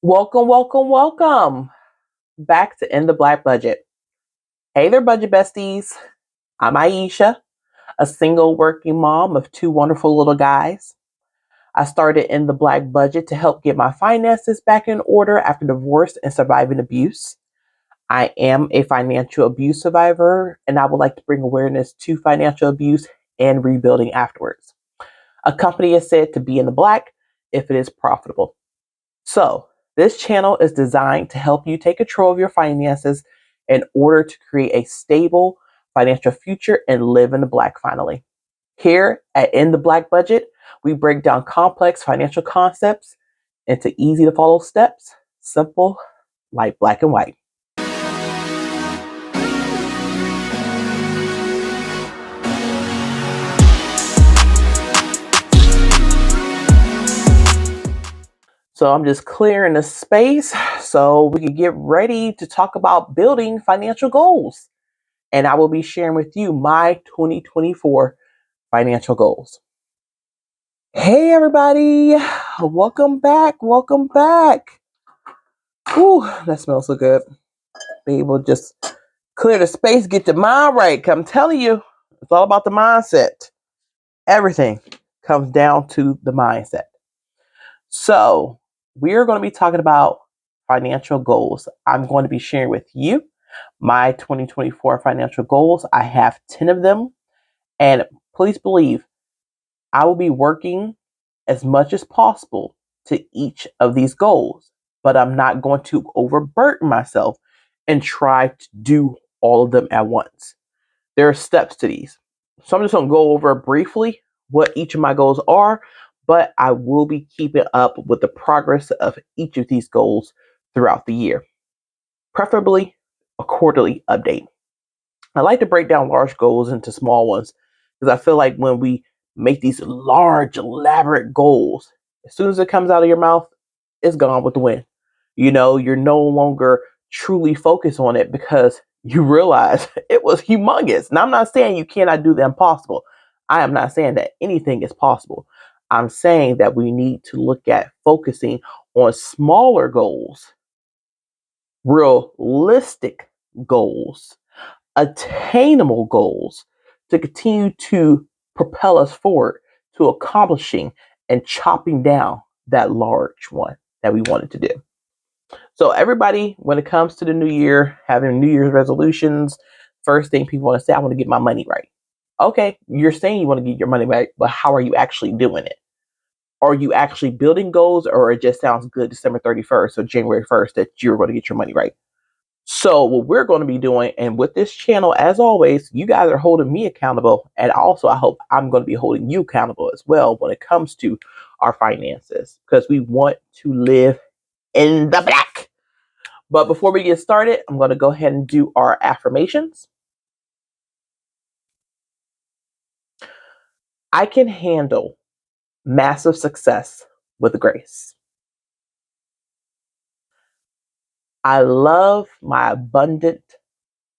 Welcome, welcome, welcome back to In the Black Budget. Hey there, budget besties. I'm Aisha, a single working mom of two wonderful little guys. I started In the Black Budget to help get my finances back in order after divorce and surviving abuse. I am a financial abuse survivor, and I would like to bring awareness to financial abuse and rebuilding afterwards. A company is said to be in the black if it is profitable. So, this channel is designed to help you take control of your finances in order to create a stable financial future and live in the black finally. Here at In the Black Budget, we break down complex financial concepts into easy to follow steps, simple, like black and white. So I'm just clearing the space so we can get ready to talk about building financial goals. And I will be sharing with you my 2024 financial goals. Hey everybody, welcome back, welcome back. Ooh, that smells so good. Be able to just clear the space, get your mind right. I'm telling you, it's all about the mindset. Everything comes down to the mindset. So we're going to be talking about financial goals. I'm going to be sharing with you my 2024 financial goals. I have 10 of them. And please believe I will be working as much as possible to each of these goals, but I'm not going to overburden myself and try to do all of them at once. There are steps to these. So I'm just going to go over briefly what each of my goals are, but I will be keeping up with the progress of each of these goals throughout the year, preferably a quarterly update. I like to break down large goals into small ones because I feel like when we make these large, elaborate goals, as soon as it comes out of your mouth, it's gone with the wind. You know, you're no longer truly focused on it because you realize it was humongous. Now, I'm not saying you cannot do the impossible. I am not saying that anything is possible. I'm saying that we need to look at focusing on smaller goals, realistic goals, attainable goals to continue to propel us forward to accomplishing and chopping down that large one that we wanted to do. So everybody, when it comes to the new year, having New Year's resolutions, first thing people want to say, I want to get my money right. Okay, you're saying you want to get your money right, but how are you actually doing it? Are you actually building goals, or it just sounds good December 31st or January 1st that you're going to get your money right? So what we're going to be doing, and with this channel, as always, you guys are holding me accountable, and also I hope I'm going to be holding you accountable as well when it comes to our finances, because we want to live in the black. But before we get started, I'm going to go ahead and do our affirmations. I can handle massive success with grace. I love my abundant,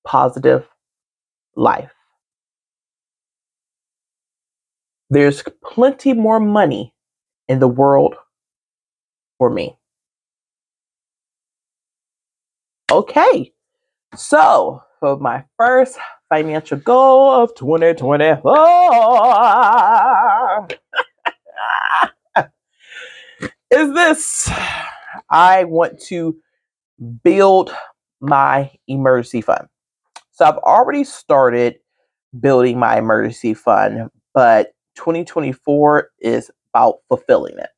positive life. There's plenty more money in the world for me. Okay, so for my first financial goal of 2024 is this. I want to build my emergency fund. So I've already started building my emergency fund, but 2024 is about fulfilling it.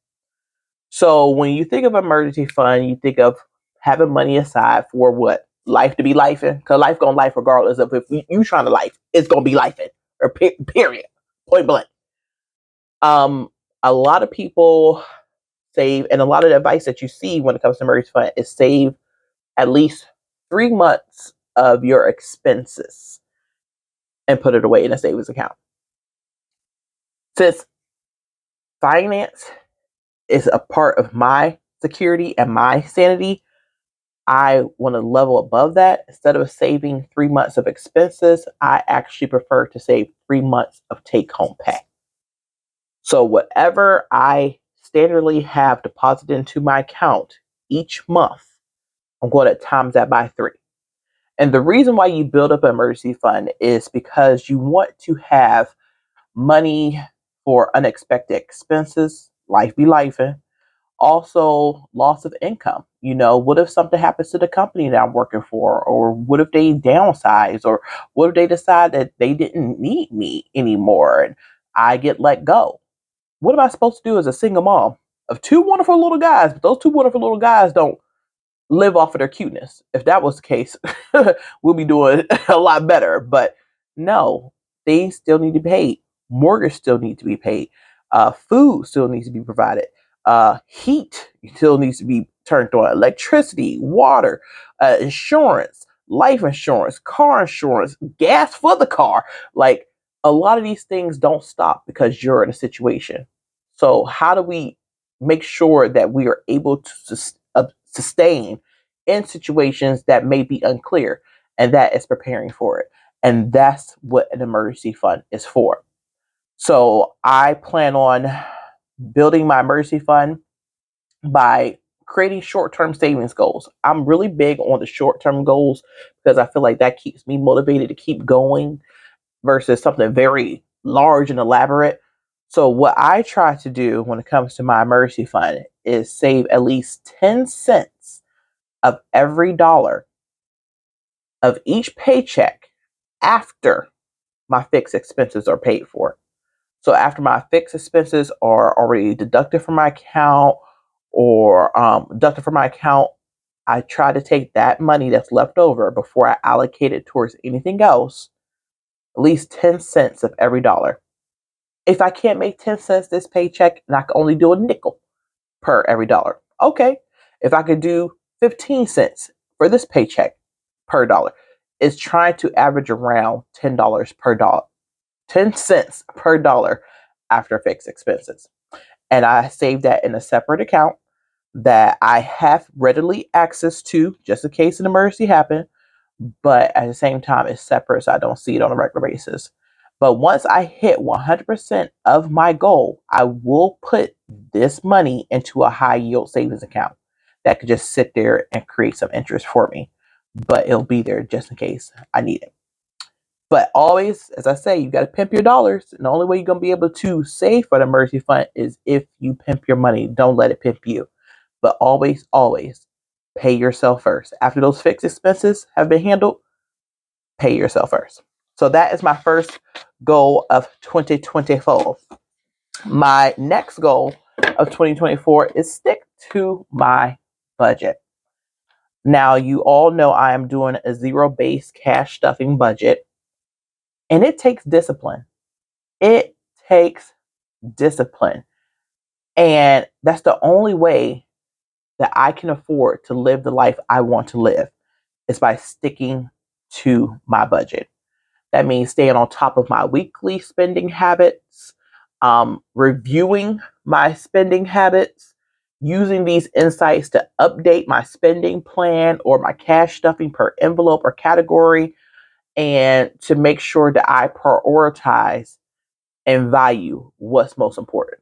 So when you think of emergency fund, you think of having money aside for what? Life to be lifing? Because life gonna life regardless of if you trying to life, it's gonna be lifing. Or period. Point blank. A lot of people save, and a lot of the advice that you see when it comes to emergency fund is save at least 3 months of your expenses and put it away in a savings account. Since finance is a part of my security and my sanity, I want to level above that. Instead of saving 3 months of expenses, I actually prefer to save 3 months of take home pay. So whatever I standardly have deposited into my account each month, I'm going to times that by 3. And the reason why you build up an emergency fund is because you want to have money for unexpected expenses, life be lifing. Also, loss of income. What if something happens to the company that I'm working for? Or what if they downsize? Or what if they decide that they didn't need me anymore and I get let go? What am I supposed to do as a single mom of 2 wonderful little guys? But those 2 wonderful little guys don't live off of their cuteness. If that was the case, we'll be doing a lot better. But no, things still need to be paid. Mortgage still needs to be paid. Food still needs to be provided. Heat still needs to be turned on. Electricity, water, insurance, life insurance, car insurance, gas for the car. Like, a lot of these things don't stop because you're in a situation. So how do we make sure that we are able to sustain in situations that may be unclear? And that is preparing for it. And that's what an emergency fund is for. So I plan on building my emergency fund by creating short-term savings goals. I'm really big on the short-term goals because I feel like that keeps me motivated to keep going versus something very large and elaborate. So what I try to do when it comes to my emergency fund is save at least 10 cents of every dollar of each paycheck after my fixed expenses are paid for. So after my fixed expenses are already deducted from my account or deducted from my account, I try to take that money that's left over before I allocate it towards anything else, at least 10 cents of every dollar. If I can't make 10 cents this paycheck and I can only do a nickel per every dollar, okay. If I could do 15 cents for this paycheck per dollar, it's trying to average around $10 per dollar, 10 cents per dollar after fixed expenses. And I save that in a separate account that I have readily access to just in case an emergency happens, but at the same time, it's separate so I don't see it on a regular basis. But once I hit 100% of my goal, I will put this money into a high yield savings account that could just sit there and create some interest for me. But it'll be there just in case I need it. But always, as I say, you got to pimp your dollars. And the only way you're going to be able to save for the emergency fund is if you pimp your money. Don't let it pimp you. But always, always pay yourself first. After those fixed expenses have been handled, pay yourself first. So that is my first goal of 2024. My next goal of 2024 is stick to my budget. Now, you all know I am doing a zero-based cash stuffing budget, and it takes discipline. It takes discipline. And that's the only way that I can afford to live the life I want to live is by sticking to my budget. That means staying on top of my weekly spending habits, reviewing my spending habits, using these insights to update my spending plan or my cash stuffing per envelope or category, and to make sure that I prioritize and value what's most important.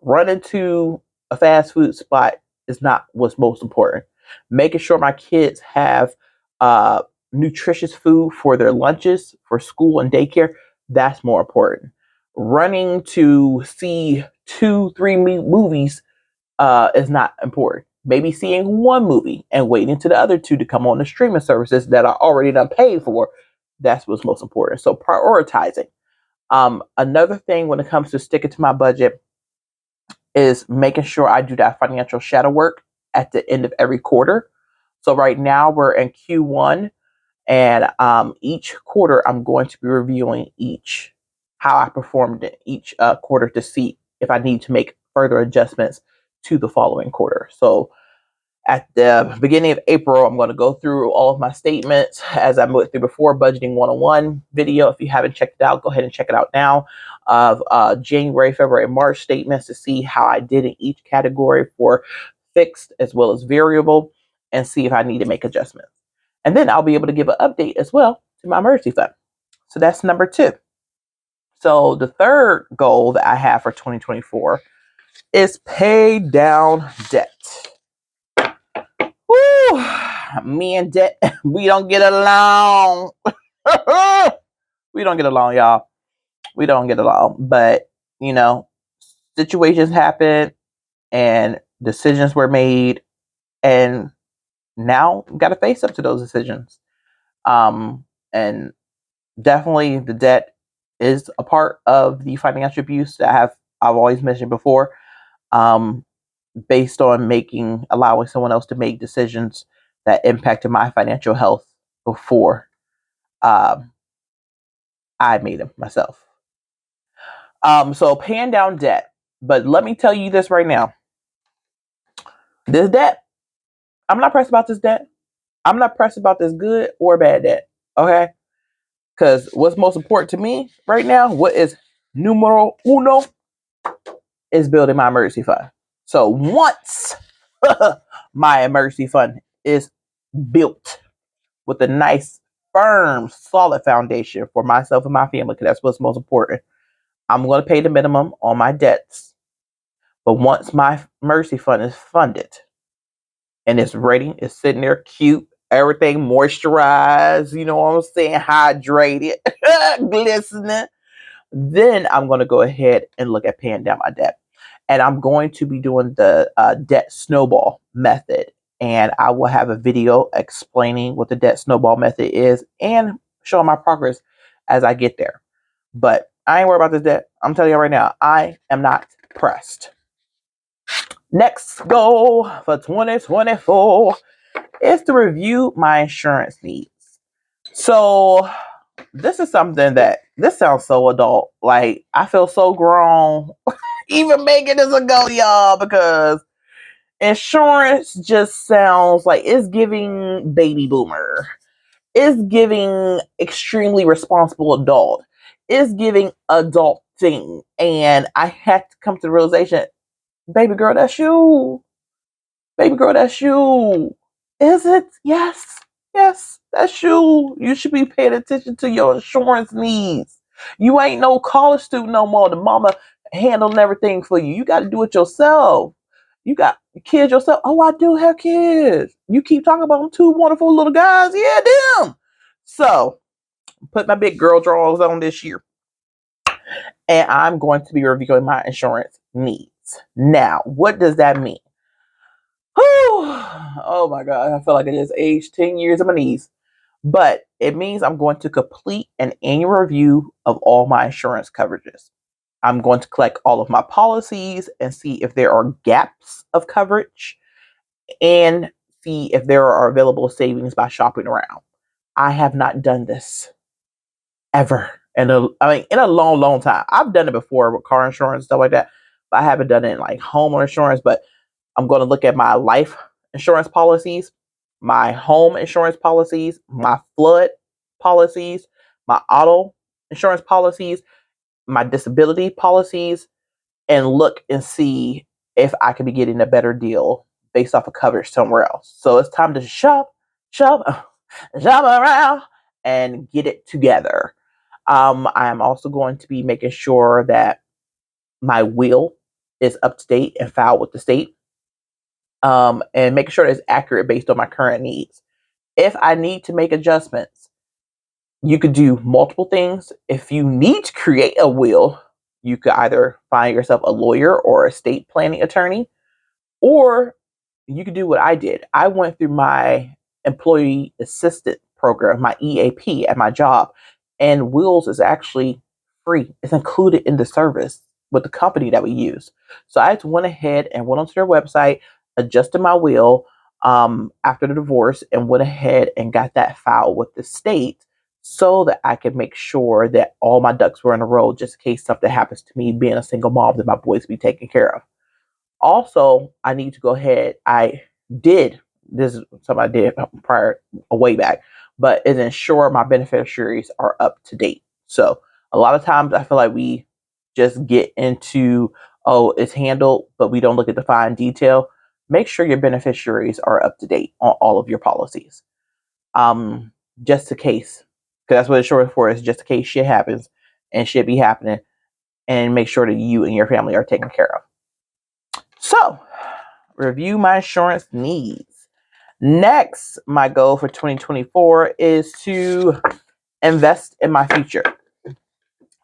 Running to a fast food spot is not what's most important. Making sure my kids have nutritious food for their lunches, for school and daycare, that's more important. Running to see 2, 3 movies is not important. Maybe seeing one movie and waiting to the other 2 to come on the streaming services that are already done paid for, that's what's most important. So prioritizing. Another thing when it comes to sticking to my budget is making sure I do that financial shadow work at the end of every quarter. So right now we're in Q1, and each quarter I'm going to be reviewing how I performed in each quarter to see if I need to make further adjustments to the following quarter. So at the beginning of April, I'm going to go through all of my statements as I went through before, Budgeting 101 video. If you haven't checked it out, go ahead and check it out now. Of January, February, March statements to see how I did in each category for fixed as well as variable, and see if I need to make adjustments. And then I'll be able to give an update as well to my emergency fund. So that's number 2. So the third goal that I have for 2024 is pay down debt. me and debt, we don't get along. We don't get along, y'all. We don't get along. But, you know, situations happen and decisions were made, and now got to face up to those decisions. And definitely the debt is a part of the financial abuse that I've always mentioned before. Based on allowing someone else to make decisions that impacted my financial health before um, I made them myself. So paying down debt. But let me tell you this right now. This debt, I'm not pressed about this debt. I'm not pressed about this good or bad debt. Okay? Because what's most important to me right now, what is numero uno, is building my emergency fund. So once my emergency fund is built with a nice, firm, solid foundation for myself and my family, because that's what's most important, I'm going to pay the minimum on my debts. But once my emergency fund is funded and it's ready, it's sitting there cute, everything moisturized, you know what I'm saying, hydrated, glistening, then I'm going to go ahead and look at paying down my debt. And I'm going to be doing the debt snowball method. And I will have a video explaining what the debt snowball method is and showing my progress as I get there. But I ain't worried about this debt. I'm telling you right now, I am not pressed. Next goal for 2024 is to review my insurance needs. So this is something this sounds so adult. Like, I feel so grown even making this a go, y'all, because insurance just sounds like it's giving baby boomer. It's giving extremely responsible adult. It's giving adult thing. And I had to come to the realization, baby girl, that's you. Baby girl, that's you. Is it? Yes. Yes, that's you. You should be paying attention to your insurance needs. You ain't no college student no more. The mama handling everything for you. You got to do it yourself. You got kids yourself. Oh, I do have kids. You keep talking about them, two wonderful little guys. Yeah, them. So, put my big girl drawers on this year. And I'm going to be reviewing my insurance needs. Now, what does that mean? Oh my God, I feel like I just aged 10 years on my knees. But it means I'm going to complete an annual review of all my insurance coverages. I'm going to collect all of my policies and see if there are gaps of coverage and see if there are available savings by shopping around. I have not done this ever. In a long, long time. I've done it before with car insurance, stuff like that, but I haven't done it in like home insurance. But I'm going to look at my life insurance policies, my home insurance policies, my flood policies, my auto insurance policies, my disability policies, and look and see if I could be getting a better deal based off of coverage somewhere else. So it's time to shop around and get it together. I am also going to be making sure that my will is up to date and filed with the state, and making sure it's accurate based on my current needs. If I need to make adjustments, you could do multiple things. If you need to create a will, you could either find yourself a lawyer or a estate planning attorney, or you could do what I did. I went through my employee assistant program, my EAP at my job, and wills is actually free. It's included in the service with the company that we use. So I just went ahead and went onto their website, adjusted my will after the divorce, and went ahead and got that filed with the state so that I could make sure that all my ducks were in a row just in case something happens to me being a single mom that my boys be taken care of. Also, I need to go ahead. This is something I did prior, way back, but is ensure my beneficiaries are up to date. So a lot of times I feel like we just get into, oh, it's handled, but we don't look at the fine detail. Make sure your beneficiaries are up to date on all of your policies. Um, just in case, because that's what it's short for, is just in case shit happens and shit be happening, and make sure that you and your family are taken care of. So, review my insurance needs. Next, my goal for 2024 is to invest in my future.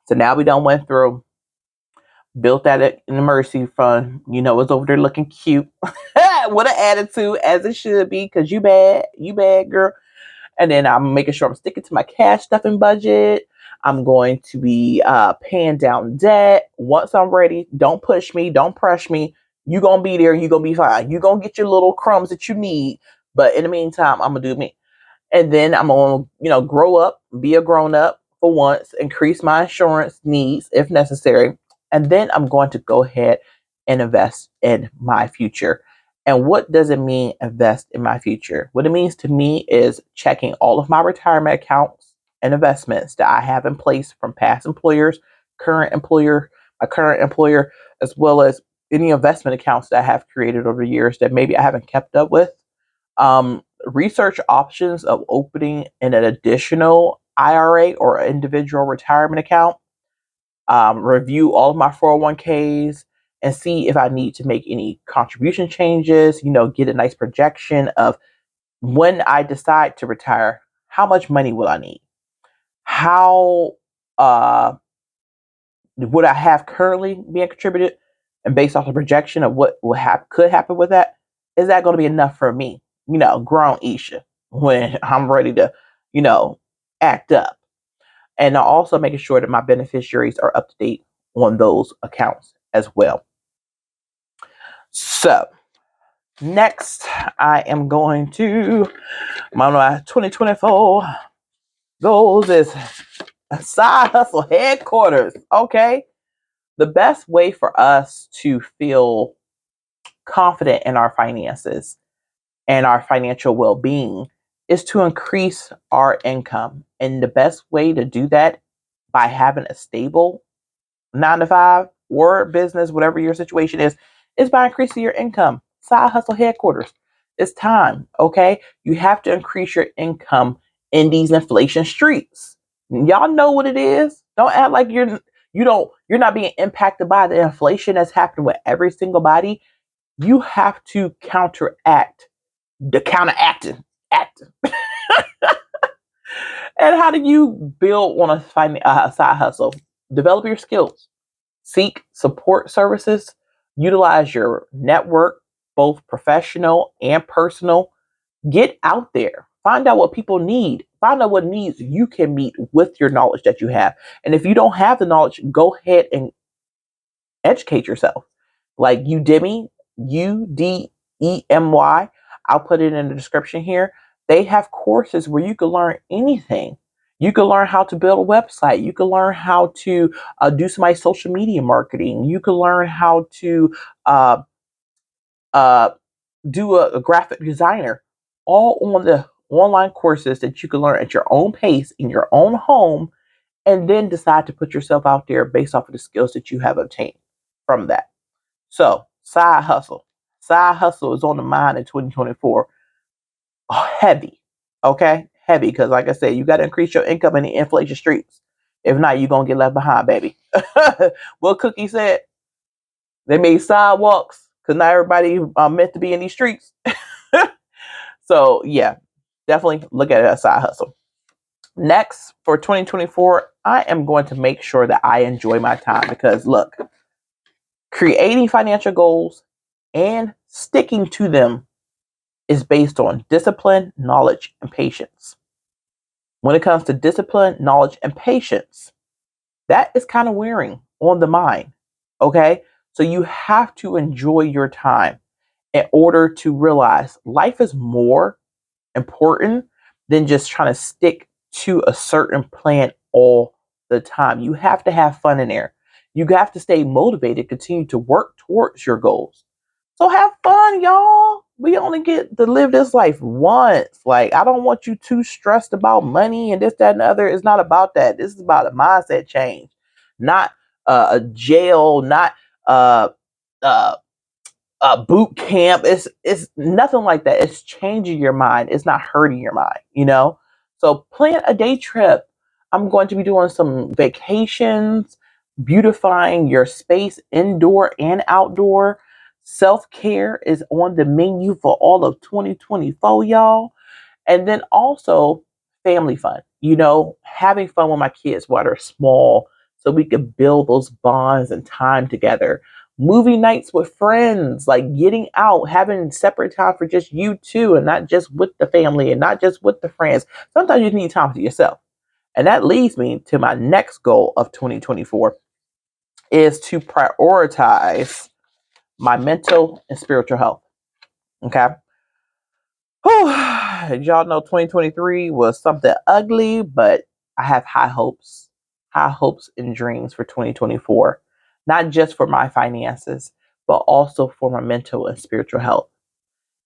So now we done went through, built that in the emergency fund. You know, it's over there looking cute with an attitude, as it should be, because you bad, girl. And then I'm making sure I'm sticking to my cash stuffing budget. I'm going to be paying down debt once I'm ready. Don't push me. Don't press me. You're going to be there. You're going to be fine. You're going to get your little crumbs that you need. But in the meantime, I'm going to do me. And then I'm going to, grow up, be a grown up for once, increase my insurance needs if necessary. And then I'm going to go ahead and invest in my future. And what does it mean, invest in my future? What it means to me is checking all of my retirement accounts and investments that I have in place from past employers, my current employer, as well as any investment accounts that I have created over the years that maybe I haven't kept up with. Research options of opening an additional IRA or individual retirement account. Review all of my 401ks and see if I need to make any contribution changes, get a nice projection of when I decide to retire, how much money will I need? How would I have currently being contributed? And based off the projection of what could happen with that, is that going to be enough for me? Grown Isha, when I'm ready to, act up. And also making sure that my beneficiaries are up to date on those accounts as well. So next, I am going to my 2024 goals is a side hustle headquarters. Okay. The best way for us to feel confident in our finances and our financial well-being is to increase our income. And the best way to do that by having a stable 9 to 5 or business, whatever your situation is by increasing your income. Side hustle headquarters. It's time. Okay. You have to increase your income in these inflation streets. Y'all know what it is. Don't act like you're not being impacted by the inflation that's happening with every single body. You have to counteract the counteracting acting. And how do you build on a side hustle? Develop your skills. Seek support services. Utilize your network, both professional and personal. Get out there. Find out what people need. Find out what needs you can meet with your knowledge that you have. And if you don't have the knowledge, go ahead and educate yourself. Like Udemy, Udemy. I'll put it in the description here. They have courses where you can learn anything. You can learn how to build a website. You can learn how to do some social media marketing. You can learn how to uh, do a graphic designer, all on the online courses that you can learn at your own pace in your own home, and then decide to put yourself out there based off of the skills that you have obtained from that. So, side hustle. Side hustle is on the mind in 2024. Heavy. Okay? Heavy. Because, like I said, you got to increase your income in the inflation streets. If not, you're going to get left behind, baby. What Cookie said, they made sidewalks because not everybody meant to be in these streets. So, yeah, definitely look at it as a side hustle. Next, for 2024, I am going to make sure that I enjoy my time because, look, creating financial goals and sticking to them is based on discipline, knowledge, and patience. When it comes to discipline, knowledge, and patience, that is kind of wearing on the mind. Okay? So you have to enjoy your time in order to realize life is more important than just trying to stick to a certain plan all the time. You have to have fun in there. You have to stay motivated, continue to work towards your goals. So have fun, y'all. We only get to live this life once. Like, I don't want you too stressed about money and this, that, and the other. It's not about that. This is about a mindset change, not a jail, not uh, uh, boot camp. It's nothing like that. It's changing your mind. It's not hurting your mind. So plan a day trip. I'm going to be doing some vacations, beautifying your space indoor and outdoor. Self-care is on the menu for all of 2024, y'all. And then also family fun, having fun with my kids while they're small so we could build those bonds and time together. Movie nights with friends, like getting out, having separate time for just you two and not just with the family and not just with the friends. Sometimes you need time for yourself. And that leads me to my next goal of 2024 is to prioritize my mental and spiritual health. Okay. Y'all know 2023 was something ugly, but I have high hopes and dreams for 2024, not just for my finances, but also for my mental and spiritual health.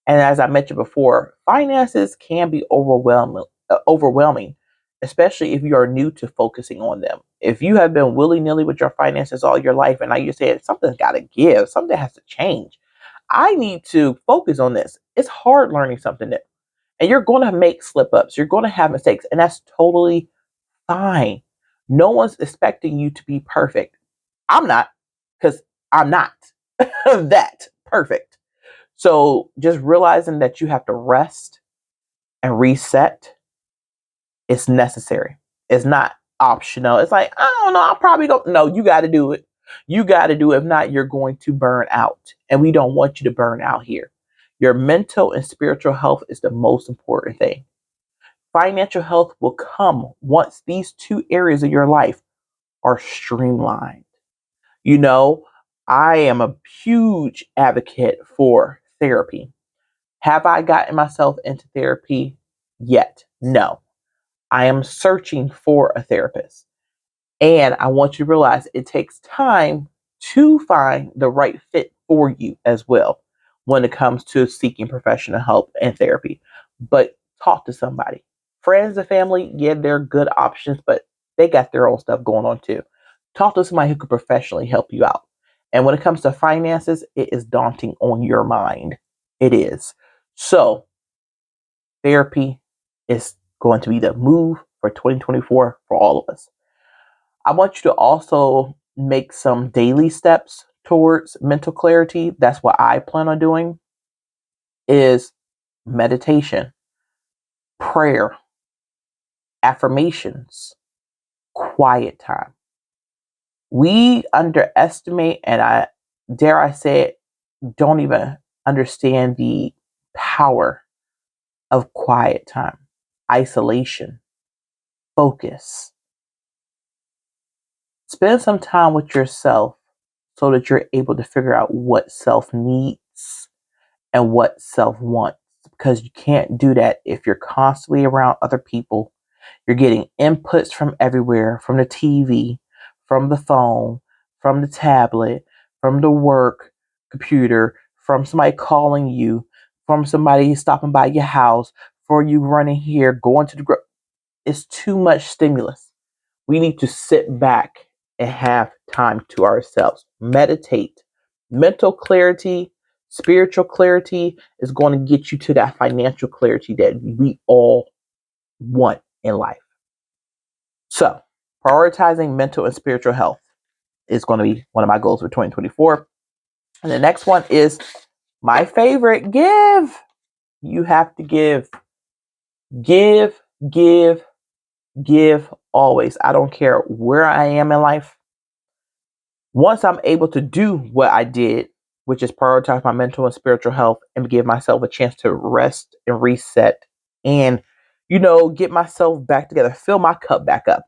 And as I mentioned before, finances can be overwhelming, especially if you are new to focusing on them. If you have been willy nilly with your finances all your life, and now you're saying something's got to give, something has to change. I need to focus on this. It's hard learning something new. And you're going to make slip ups. You're going to have mistakes. And that's totally fine. No one's expecting you to be perfect. I'm not, because I'm not that perfect. So just realizing that you have to rest and reset is necessary. It's not optional. It's like, I don't know, I probably don't. No, you got to do it. You got to do it. If not, you're going to burn out. And we don't want you to burn out here. Your mental and spiritual health is the most important thing. Financial health will come once these two areas of your life are streamlined. You know, I am a huge advocate for therapy. Have I gotten myself into therapy yet? No. I am searching for a therapist. And I want you to realize it takes time to find the right fit for you as well when it comes to seeking professional help and therapy. But talk to somebody. Friends and family, yeah, they're good options, but they got their own stuff going on too. Talk to somebody who could professionally help you out. And when it comes to finances, it is daunting on your mind. It is. So, therapy is going to be the move for 2024 for all of us. I want you to also make some daily steps towards mental clarity. That's what I plan on doing is meditation, prayer, affirmations, quiet time. We underestimate, and I dare I say it, don't even understand the power of quiet time, isolation, focus. Spend some time with yourself so that you're able to figure out what self needs and what self wants. Because you can't do that if you're constantly around other people. You're getting inputs from everywhere, from the TV, from the phone, from the tablet, from the work computer, from somebody calling you, from somebody stopping by your house, for you running here, going to the it's too much stimulus. We need to sit back and have time to ourselves. Meditate. Mental clarity, spiritual clarity is going to get you to that financial clarity that we all want in life. So, prioritizing mental and spiritual health is going to be one of my goals for 2024. And the next one is my favorite, give. You have to give. Give, give, give always. I don't care where I am in life. Once I'm able to do what I did, which is prioritize my mental and spiritual health and give myself a chance to rest and reset and, get myself back together, fill my cup back up,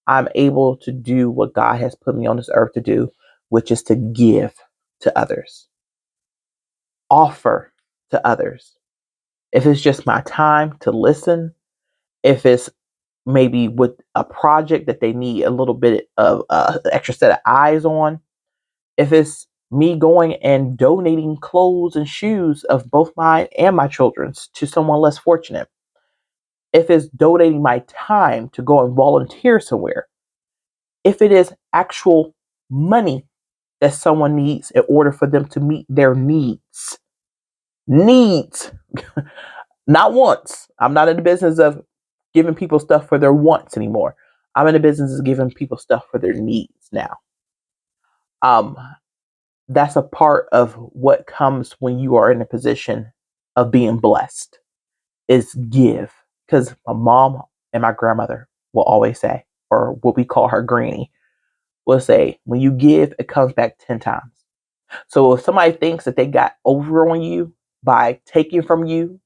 I'm able to do what God has put me on this earth to do, which is to give to others, offer to others. If it's just my time to listen, if it's maybe with a project that they need a little bit of extra set of eyes on, if it's me going and donating clothes and shoes of both mine and my children's to someone less fortunate, if it's donating my time to go and volunteer somewhere, if it is actual money that someone needs in order for them to meet their needs, not wants. I'm not in the business of giving people stuff for their wants anymore. I'm in the business of giving people stuff for their needs now. Um, that's a part of what comes when you are in a position of being blessed is give. Because my mom and my grandmother will always say, or what we call her granny, will say, when you give, it comes back 10 times. So if somebody thinks that they got over on you by taking from you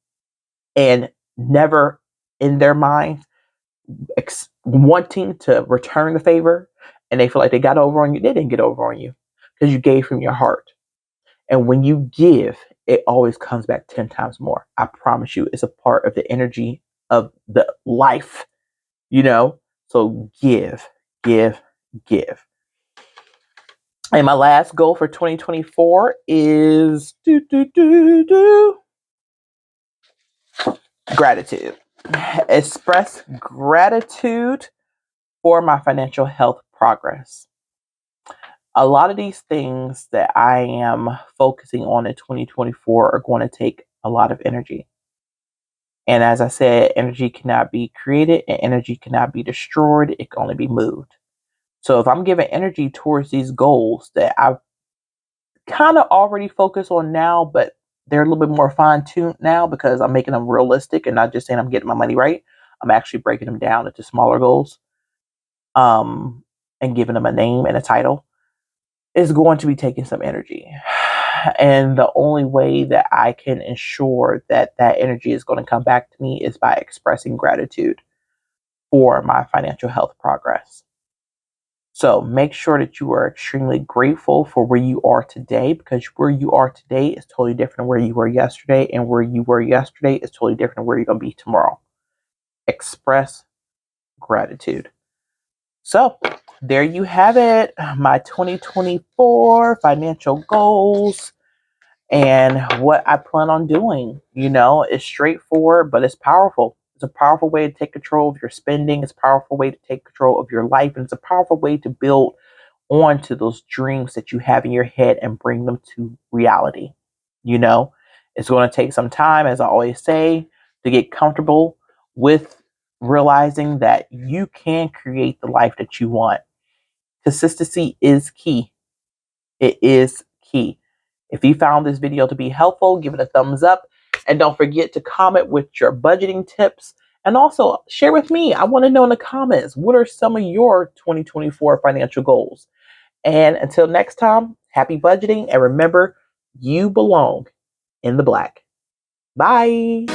and never in their mind wanting to return the favor, and they feel like they got over on you, they didn't get over on you because you gave from your heart. And when you give, it always comes back 10 times more. I promise you, it's a part of the energy of the life, you know? So give, give, give. And my last goal for 2024 is gratitude. Express gratitude for my financial health progress. A lot of these things that I am focusing on in 2024 are going to take a lot of energy. And as I said, energy cannot be created and energy cannot be destroyed. It can only be moved. So if I'm giving energy towards these goals that I've kind of already focused on now, but they're a little bit more fine tuned now because I'm making them realistic and not just saying I'm getting my money right. I'm actually breaking them down into smaller goals, and giving them a name and a title. Is going to be taking some energy. And the only way that I can ensure that that energy is going to come back to me is by expressing gratitude for my financial health progress. So make sure that you are extremely grateful for where you are today, because where you are today is totally different than where you were yesterday, and where you were yesterday is totally different than where you're going to be tomorrow. Express gratitude. So there you have it, my 2024 financial goals and what I plan on doing. You know, it's straightforward, but it's powerful. It's a powerful way to take control of your spending. It's a powerful way to take control of your life. And it's a powerful way to build onto those dreams that you have in your head and bring them to reality. You know, it's going to take some time, as I always say, to get comfortable with realizing that you can create the life that you want. Consistency is key. It is key. If you found this video to be helpful, give it a thumbs up. And don't forget to comment with your budgeting tips. And also share with me. I want to know in the comments, what are some of your 2024 financial goals? And until next time, happy budgeting. And remember, you belong in the black. Bye.